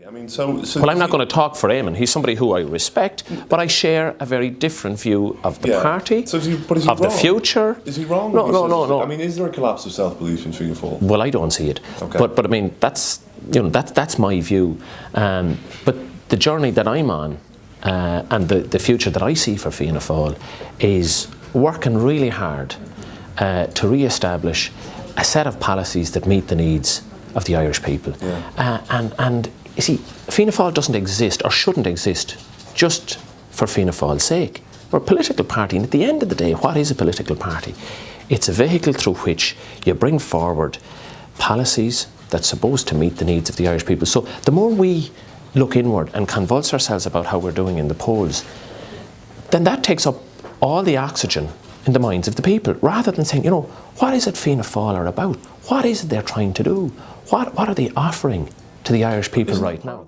I mean, well, I'm not going to talk for Eamon. He's somebody who I respect, but I share a very different view of the party, is he of wrong? the future. Is he wrong? No. I mean, is there a collapse of self-belief in Fianna Fáil? Well, I don't see it. Okay. But I mean, that's my view. But the journey that I'm on and the future that I see for Fianna Fáil is working really hard to re-establish a set of policies that meet the needs of the Irish people. And you see, Fianna Fáil doesn't exist or shouldn't exist just for Fianna Fáil's sake. We're a political party, and at the end of the day, what is a political party? It's a vehicle through which you bring forward policies that's supposed to meet the needs of the Irish people. So the more we look inward and convulse ourselves about how we're doing in the polls, then that takes up all the oxygen in the minds of the people, rather than saying, what is it Fianna Fáil are about? What is it they're trying to do? What are they offering to the Irish people right now?